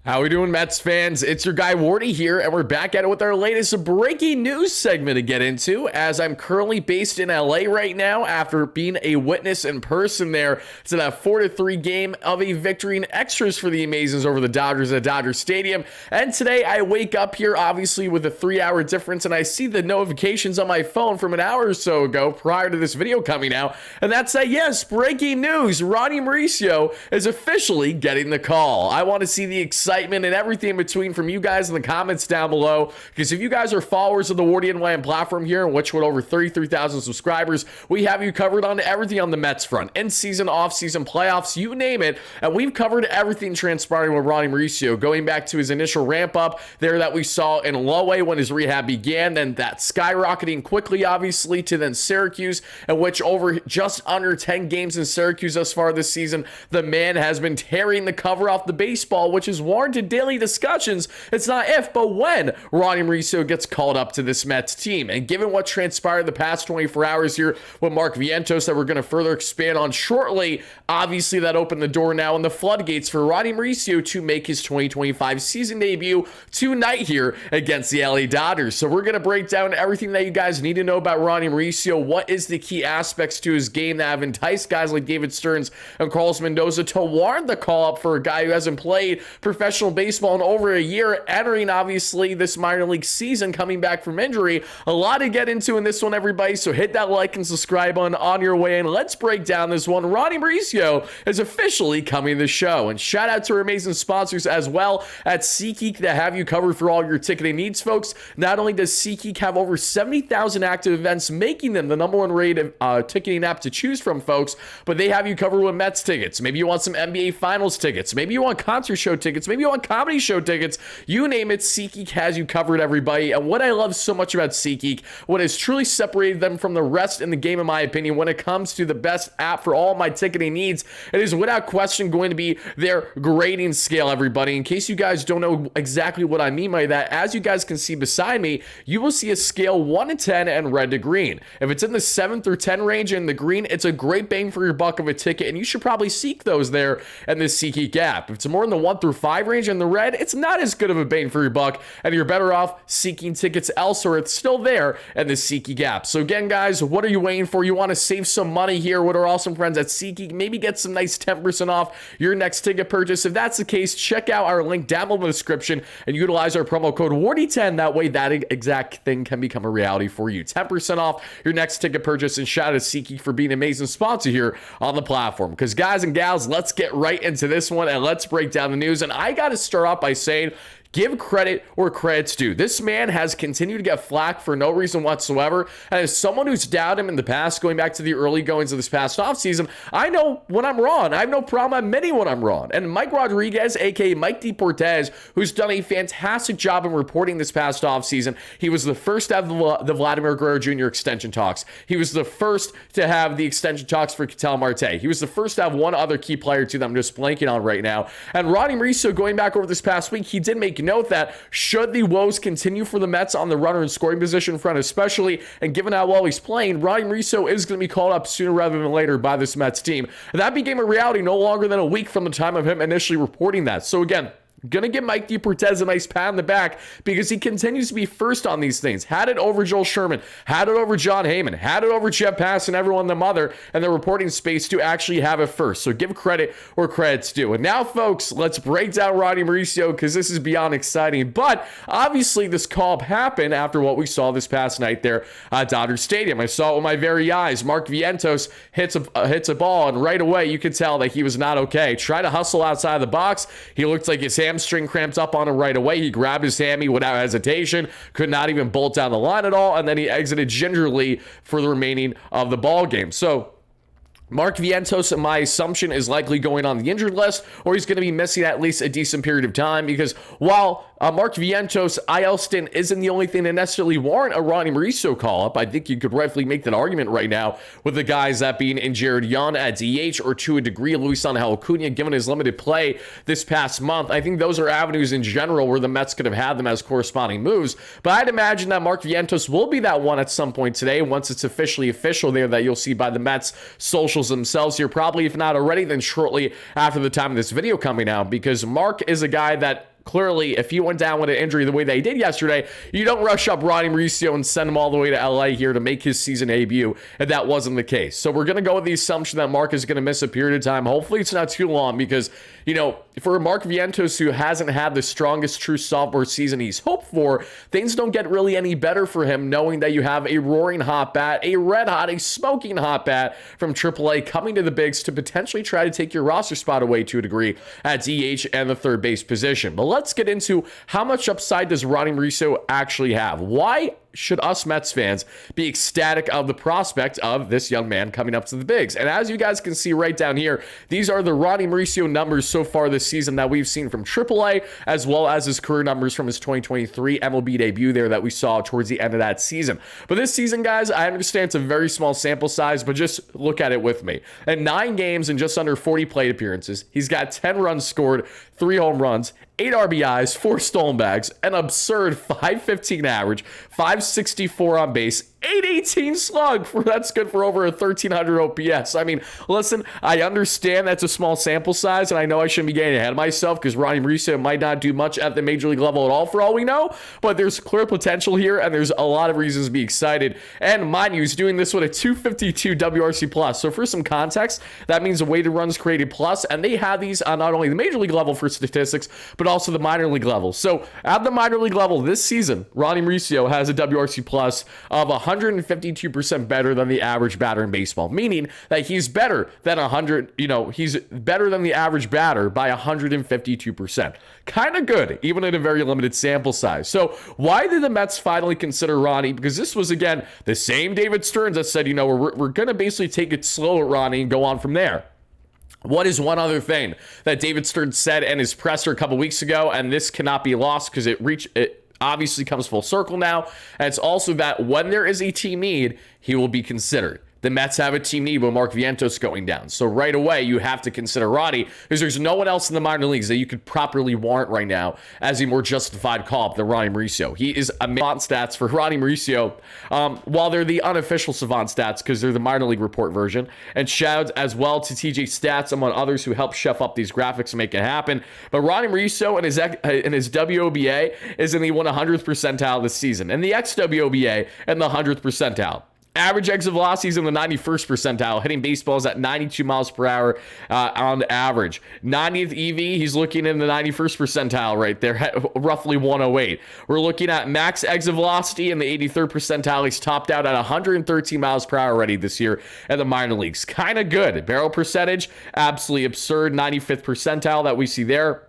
How we doing, Mets fans? It's your guy Wardy here, and we're back at it with our latest breaking news segment to get into, as I'm currently based in LA right now after being a witness in person there to that 4-3 game of a victory in extras for the Amazons over the Dodgers at Dodger Stadium. And today I wake up here, obviously with a 3-hour difference, and I see the notifications on my phone from an hour or so ago prior to this video coming out, and that's that, yes, breaking news, Ronny Mauricio is officially getting the call. I want to see the excitement and everything in between from you guys in the comments down below, because if you guys are followers of the WardyNYM platform here, which with over 33,000 subscribers, we have you covered on everything on the Mets front, in-season, off-season, playoffs, you name it, and we've covered everything transpiring with Ronny Mauricio, going back to his initial ramp-up there that we saw in Low A when his rehab began, then that skyrocketing quickly, obviously, to then Syracuse, in which over just under 10 games in Syracuse thus far this season, the man has been tearing the cover off the baseball, which is warranted daily discussions. It's not if, but when Ronny Mauricio gets called up to this Mets team. And given what transpired the past 24 hours here with Mark Vientos that we're going to further expand on shortly, obviously that opened the door now in the floodgates for Ronny Mauricio to make his 2025 season debut tonight here against the LA Dodgers. So we're going to break down everything that you guys need to know about Ronny Mauricio. What is the key aspects to his game that have enticed guys like David Stearns and Carlos Mendoza to warrant the call up for a guy who hasn't played professional baseball in over a year, entering obviously this minor league season, coming back from injury. A lot to get into in this one, everybody, so hit that like and subscribe button on your way in. Let's break down this one. Ronny Mauricio is officially coming to the show, and shout out to our amazing sponsors as well at SeatGeek that have you covered for all your ticketing needs, folks. Not only does SeatGeek have over 70,000 active events, making them the #1 rated ticketing app to choose from, folks, but they have you covered with Mets tickets. Maybe you want some NBA Finals tickets. Maybe you want concert show tickets. Maybe you want comedy show tickets. You name it, SeatGeek has you covered, everybody. And what I love so much about SeatGeek, what has truly separated them from the rest in the game, in my opinion, when it comes to the best app for all my ticketing needs, it is without question going to be their grading scale, everybody. In case you guys don't know exactly what I mean by that, as you guys can see beside me, you will see a scale 1 to 10 and red to green. If it's in the 7 through 10 range in the green, it's a great bang for your buck of a ticket, and you should probably seek those there in the SeatGeek app. If it's more in the 1 through 5 range in the red, it's not as good of a bang for your buck, and you're better off seeking tickets elsewhere. It's still there in the SeatGeek app. So again, guys, what are you waiting for? You want to save some money here with our awesome friends at SeatGeek, maybe get some nice 10% off your next ticket purchase. If that's the case, check out our link down below in the description and utilize our promo code WARDY10. That way that exact thing can become a reality for you. 10% off your next ticket purchase, and shout out to SeatGeek for being an amazing sponsor here on the platform. Because guys and gals, let's get right into this one and let's break down the news. And I got to start off by saying, give credit where credit's due. This man has continued to get flack for no reason whatsoever. And as someone who's doubted him in the past, going back to the early goings of this past offseason, I know when I'm wrong. I have no problem admitting when I'm wrong. And Mike Rodriguez, aka Mike DePortez, who's done a fantastic job in reporting this past offseason. He was the first to have the Vladimir Guerrero Jr. extension talks. He was the first to have the extension talks for Ketel Marte. He was the first to have one other key player, too, that I'm just blanking on right now. And Ronny Mauricio, going back over this past week, he did make note that should the woes continue for the Mets on the runner and scoring position front, especially, and given how well he's playing, Ronny Mauricio is going to be called up sooner rather than later by this Mets team. And that became a reality no longer than a week from the time of him initially reporting that. So again, gonna give Mike DePortez a nice pat on the back because he continues to be first on these things. Had it over Joel Sherman, had it over John Heyman, had it over Jeff Pass and everyone the mother and the reporting space to actually have it first. So give credit where credit's due. And now, folks, let's break down Ronny Mauricio because this is beyond exciting. But obviously, this call-up happened after what we saw this past night there at Dodger Stadium. I saw it with my very eyes. Mark Vientos hits a ball, and right away you could tell that he was not okay. Tried to hustle outside of the box. He looked like his hamstring cramped up on him right away. He grabbed his hammy without hesitation, could not even bolt down the line at all, and then he exited gingerly for the remaining of the ball game. So Mark Vientos, my assumption, is likely going on the injured list, or he's going to be missing at least a decent period of time, because while Mark Vientos' IL stint isn't the only thing to necessarily warrant a Ronny Mauricio call-up, I think you could rightfully make that argument right now with the guys that being in Jared Young at DH, or to a degree Luis Angel Acuna, given his limited play this past month. I think those are avenues in general where the Mets could have had them as corresponding moves, but I'd imagine that Mark Vientos will be that one at some point today, once it's officially official there, that you'll see by the Mets' social themselves here, probably if not already, then shortly after the time of this video coming out, because Mark is a guy that clearly, if he went down with an injury the way they did yesterday, you don't rush up Ronny Mauricio and send him all the way to LA here to make his season debut, and that wasn't the case. So we're going to go with the assumption that Mark is going to miss a period of time. Hopefully it's not too long because, you know, for Mark Vientos, who hasn't had the strongest true sophomore season he's hoped for, things don't get really any better for him knowing that you have a roaring hot bat, a red hot, a smoking hot bat from AAA coming to the bigs to potentially try to take your roster spot away to a degree at DH and the third base position. But let's get into how much upside does Ronny Mauricio actually have? Why should us Mets fans be ecstatic of the prospect of this young man coming up to the bigs? And as you guys can see right down here, these are the Ronny Mauricio numbers so far this season that we've seen from AAA, as well as his career numbers from his 2023 MLB debut there that we saw towards the end of that season. But this season, guys, I understand it's a very small sample size, but just look at it with me. In 9 games and just under 40 plate appearances, he's got 10 runs scored, 3 home runs, 8 RBIs, 4 stolen bags, an absurd 515 average, 564 on base, 818 slug. That's good for over a 1300 OPS. I mean, listen, I understand that's a small sample size, and I know I shouldn't be getting ahead of myself because Ronny Mauricio might not do much at the major league level at all for all we know, but there's clear potential here, and there's a lot of reasons to be excited. And mind you, he's doing this with a 252 WRC plus. So for some context, that means a weighted runs created plus, and they have these on not only the major league level for statistics, but also the minor league level. So at the minor league level this season, Ronny Mauricio has a WRC plus of 152% better than the average batter in baseball, meaning that he's better than he's better than the average batter by 152%. Kind of good, even in a very limited sample size. So why did the Mets finally consider Ronny? Because this was, again, the same David Stearns that said, we're going to basically take it slow at Ronny and go on from there. What is one other thing that David Stearns said in his presser a couple weeks ago, and this cannot be lost because it obviously comes full circle now, and it's also that when there is a team need, he will be considered. The Mets have a team need with Mark Vientos going down. So right away, you have to consider Ronny because there's no one else in the minor leagues that you could properly warrant right now as a more justified call-up than Ronny Mauricio. He is a savant stats for Ronny Mauricio, while they're the unofficial savant stats because they're the minor league report version. And shout out as well to TJ Stats, among others who helped chef up these graphics and make it happen. But Ronny Mauricio and his WOBA is in the 100th percentile this season, and the XWOBA in the 100th percentile. Average exit velocity is in the 91st percentile, hitting baseballs at 92 miles per hour on average. 90th EV, he's looking in the 91st percentile right there, roughly 108. We're looking at max exit velocity in the 83rd percentile. He's topped out at 113 miles per hour already this year at the minor leagues. Kind of good. Barrel percentage, absolutely absurd, 95th percentile that we see there.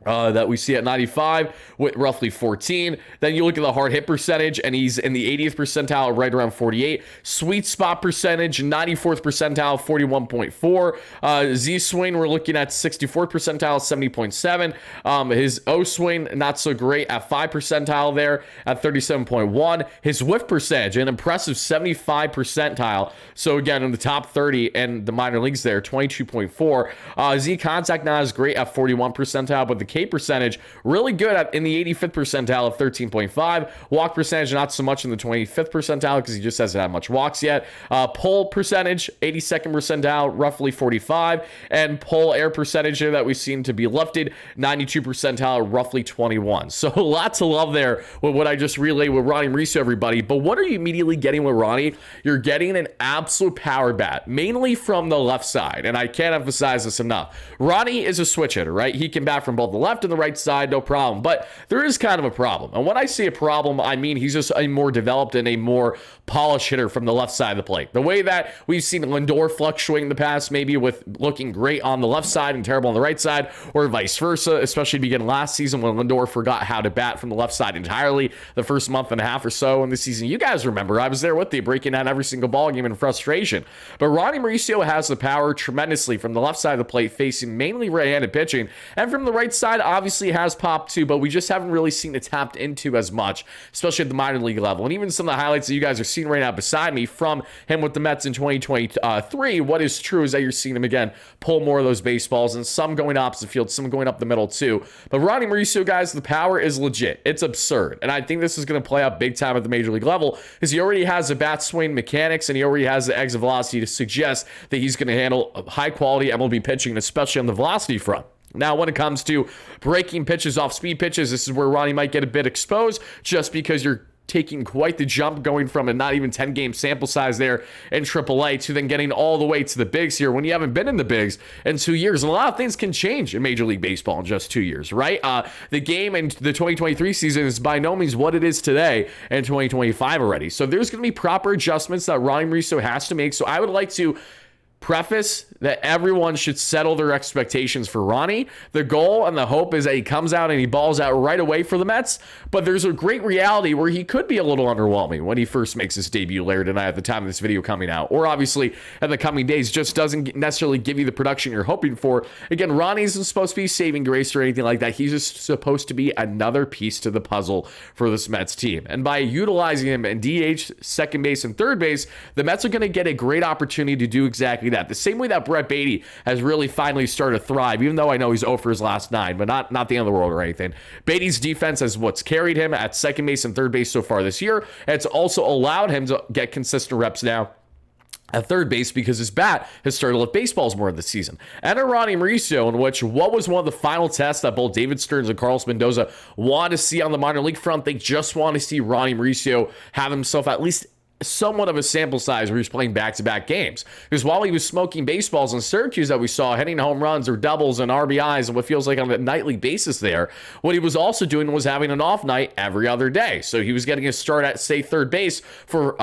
That we see at 95 with roughly 14. Then you look at the hard hit percentage, and he's in the 80th percentile, right around 48. Sweet spot percentage, 94th percentile, 41.4. Z swing, we're looking at 64th percentile, 70.7. His O swing, not so great at 5 percentile there at 37.1. His whiff percentage, an impressive 75 percentile. So again, in the top 30 and the minor leagues there, 22.4. Z contact not as great at 41 percentile, but the K percentage really good in the 85th percentile of 13.5. Walk percentage not so much in the 25th percentile because he just hasn't had much walks yet. Pull percentage 82nd percentile, roughly 45, and pull air percentage that we've seen to be lifted 92 percentile, roughly 21. So lots of love there with what I just relayed with Ronny Mauricio, everybody. But what are you immediately getting with Ronny? You're getting an absolute power bat, mainly from the left side, and I can't emphasize this enough. Ronny is a switch hitter, right? He can bat from both the left and the right side, no problem. But there is kind of a problem. And when I say a problem, I mean he's just a more developed and a more polished hitter from the left side of the plate. The way that we've seen Lindor fluctuate in the past, maybe with looking great on the left side and terrible on the right side, or vice versa, especially beginning last season when Lindor forgot how to bat from the left side entirely the first month and a half or so in the season. You guys remember, I was there with you breaking down every single ball game in frustration. But Ronny Mauricio has the power tremendously from the left side of the plate, facing mainly right-handed pitching, and from the right side obviously has pop too, but we just haven't really seen it tapped into as much, especially at the minor league level. And even some of the highlights that you guys are seeing right now beside me from him with the Mets in 2023, what is true is that you're seeing him again pull more of those baseballs, and some going opposite field, some going up the middle too. But Ronny Mauricio, guys, the power is legit. It's absurd. And I think this is going to play out big time at the major league level because he already has the bat swing mechanics and he already has the exit velocity to suggest that he's going to handle high quality MLB pitching, especially on the velocity front. Now, when it comes to breaking pitches off speed pitches, this is where Ronny might get a bit exposed just because you're taking quite the jump going from a not even 10-game sample size there in AAA to then getting all the way to the bigs here when you haven't been in the bigs in 2 years. And a lot of things can change in Major League Baseball in just 2 years, right? The game in the 2023 season is by no means what it is today in 2025 already. So there's going to be proper adjustments that Ronny Mauricio has to make. So I would like to preface that everyone should settle their expectations for Ronny. The goal and the hope is that he comes out and he balls out right away for the Mets, but there's a great reality where he could be a little underwhelming when he first makes his debut later tonight at the time of this video coming out, or obviously in the coming days, just doesn't necessarily give you the production you're hoping for. Again, Ronny isn't supposed to be saving grace or anything like that. He's just supposed to be another piece to the puzzle for this Mets team. And by utilizing him in DH, second base, and third base, the Mets are going to get a great opportunity to do exactly that. The same way that Brett Baty has really finally started to thrive, even though I know he's 0 for his last 9, but not the end of the world or anything. Baty's defense is what's carried him at second base and third base so far this year. It's also allowed him to get consistent reps now at third base because his bat has started to lift baseballs more this season. Enter Ronny Mauricio, in which what was one of the final tests that both David Stearns and Carlos Mendoza wanted to see on the minor league front. They just want to see Ronny Mauricio have himself at least somewhat of a sample size where he's playing back-to-back games. Because while he was smoking baseballs in Syracuse that we saw, hitting home runs or doubles and RBIs and what feels like on a nightly basis there, what he was also doing was having an off night every other day. So he was getting a start at, say, third base for,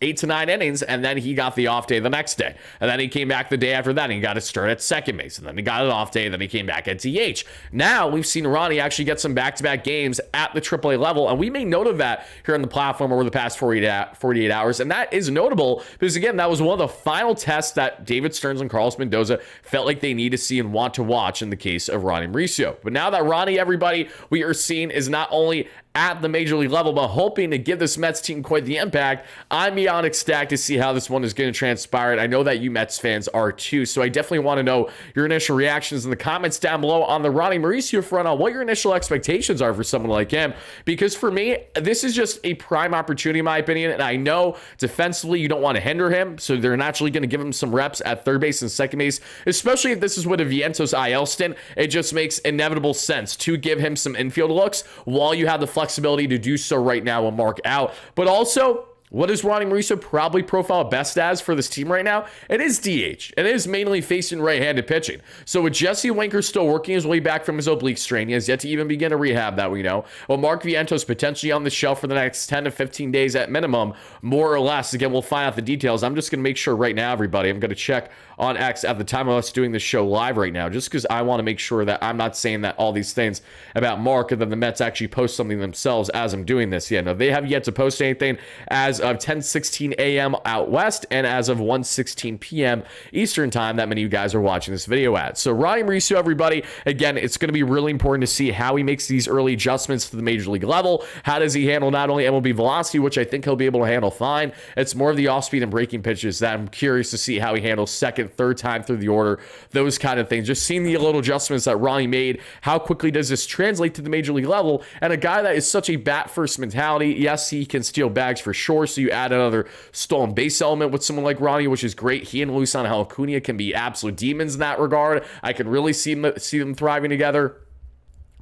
8 to 9 innings, and then he got the off day the next day. And then he came back the day after that, and he got a start at second base, and then he got an off day, and then he came back at DH. Now, we've seen Ronny actually get some back-to-back games at the AAA level, and we made note of that here on the platform over the past 48 hours, and that is notable because, again, that was one of the final tests that David Stearns and Carlos Mendoza felt like they need to see and want to watch in the case of Ronny Mauricio. But now that Ronny, everybody, we are seeing is not only at the major league level, but hoping to give this Mets team quite the impact, I'm beyond ecstatic to see how this one is going to transpire. And I know that you Mets fans are too. So I definitely want to know your initial reactions in the comments down below on the Ronny Mauricio front, on what your initial expectations are for someone like him. Because for me, this is just a prime opportunity, in my opinion. And I know defensively you don't want to hinder him, so they're naturally going to give him some reps at third base and second base, especially if this is with a Vientos IL stint. It just makes inevitable sense to give him some infield looks while you have the flexibility to do so right now and Mark out. But also, what does Ronny Mauricio probably profile best as for this team right now? It is DH. It is mainly facing right-handed pitching. So with Jesse Winker still working his way back from his oblique strain, he has yet to even begin a rehab that we know. Well, Mark Vientos potentially on the shelf for the next 10 to 15 days at minimum, more or less. Again, we'll find out the details. I'm just going to make sure right now, everybody, I'm going to check on X at the time of us doing this show live right now, just because I want to make sure that I'm not saying that all these things about Mark and then the Mets actually post something themselves as I'm doing this. Yeah, no, they have yet to post anything as of 10:16 a.m. out west and as of 1:16 p.m. Eastern time that many of you guys are watching this video at. So Ronny Mauricio, everybody, again, it's going to be really important to see how he makes these early adjustments to the major league level. How does he handle not only MLB velocity, which I think he'll be able to handle fine, it's more of the off-speed and breaking pitches that I'm curious to see how he handles second, third time through the order, those kind of things. Just seeing the little adjustments that Ronny made, how quickly does this translate to the major league level? And a guy that is such a bat-first mentality, yes, he can steal bags for sure, so you add another stolen base element with someone like Ronny, which is great. He and Luis Angel Acuna can be absolute demons in that regard. I can really see them thriving together.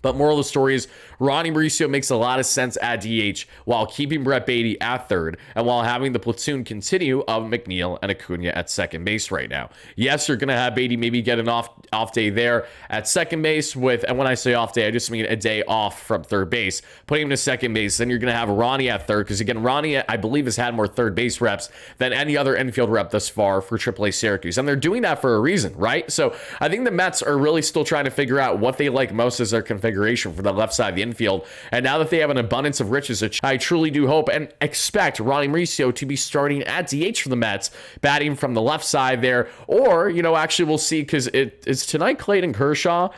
But moral of the story is Ronny Mauricio makes a lot of sense at DH while keeping Brett Baty at third and while having the platoon continue of McNeil and Acuna at second base right now. Yes, you're going to have Baty maybe get an off day there at second base with, and when I say off day, I just mean a day off from third base, putting him to second base. Then you're going to have Ronny at third because, again, Ronny, I believe, has had more third base reps than any other infield rep thus far for AAA Syracuse. And they're doing that for a reason, right? So I think the Mets are really still trying to figure out what they like most as their configuration for the left side of the infield. And now that they have an abundance of riches, which I truly do hope and expect Ronny Mauricio to be starting at DH for the Mets, batting from the left side there. Or, actually we'll see, because it's tonight Clayton Kershaw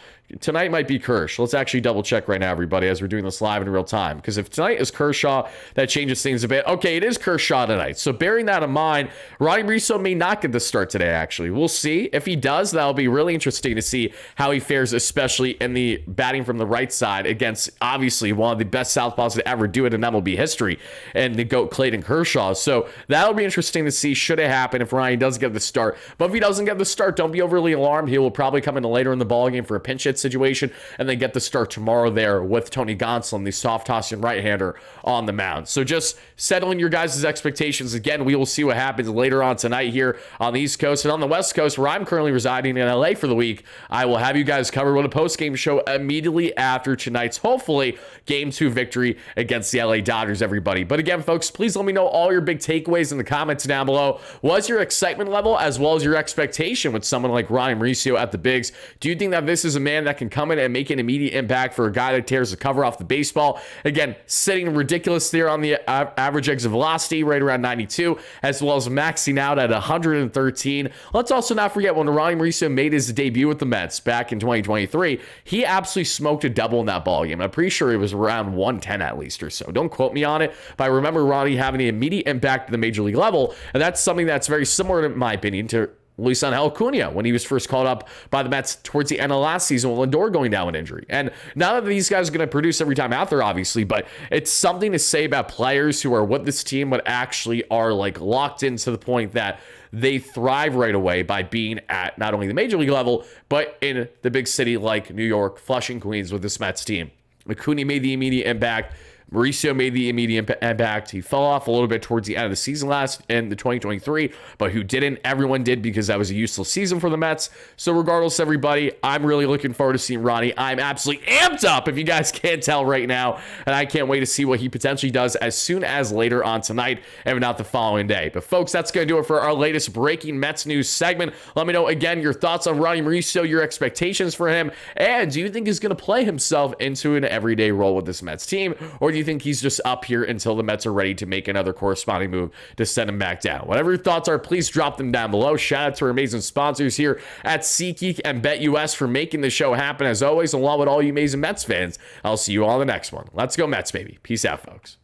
tonight might be Kersh. Let's actually double check right now, everybody, as we're doing this live in real time. Because if tonight is Kershaw, that changes things a bit. Okay, it is Kershaw tonight. So bearing that in mind, Ronny Mauricio may not get the start today, actually. We'll see. If he does, that'll be really interesting to see how he fares, especially in the batting from the right side against, obviously, one of the best southpaws to ever do it in MLB history, and the GOAT Clayton Kershaw. So that'll be interesting to see should it happen if Ronny does get the start. But if he doesn't get the start, don't be overly alarmed. He will probably come in later in the ballgame for a pinch hit situation and then get the start tomorrow there with Tony Gonsolin, the soft tossing right-hander, on the mound. So just settling your guys' expectations. Again, we will see what happens later on tonight here on the East Coast. And on the West Coast, where I'm currently residing in LA for the week, I will have you guys covered with a post-game show immediately after tonight's, hopefully, Game 2 victory against the LA Dodgers, everybody. But again, folks, please let me know all your big takeaways in the comments down below. Was your excitement level as well as your expectation with someone like Ronny Mauricio at the bigs? Do you think that this is a man that can come in and make an immediate impact for a guy that tears the cover off the baseball? Again, sitting ridiculous there on the average exit velocity, right around 92, as well as maxing out at 113. Let's also not forget when Ronny Mauricio made his debut with the Mets back in 2023, he absolutely smoked a double in that ballgame. I'm pretty sure it was around 110 at least or so. Don't quote me on it, but I remember Ronny having an immediate impact at the major league level, and that's something that's very similar, in my opinion, to Luis Angel Acuna when he was first called up by the Mets towards the end of last season with Lindor going down with injury. And not that these guys are going to produce every time out there, obviously, but it's something to say about players who are with this team but actually are like locked in to the point that they thrive right away by being at not only the major league level, but in the big city like New York, Flushing, Queens with this Mets team. Acuna made the immediate impact. Mauricio made the immediate impact. He fell off a little bit towards the end of the season last in the 2023, but who didn't? Everyone did, because that was a useless season for the Mets. So regardless, everybody, I'm really looking forward to seeing Ronny. I'm absolutely amped up, if you guys can't tell right now, and I can't wait to see what he potentially does as soon as later on tonight, if not the following day. But folks, that's going to do it for our latest breaking Mets news segment. Let me know, again, your thoughts on Ronny Mauricio, your expectations for him, and do you think he's going to play himself into an everyday role with this Mets team, or do you think he's just up here until the Mets are ready to make another corresponding move to send him back down? Whatever your thoughts are, please drop them down below. Shout out to our amazing sponsors here at SeatGeek and BetUS for making the show happen, as always, along with all you amazing Mets fans. I'll see you all in the next one. Let's go Mets, baby. Peace out, folks.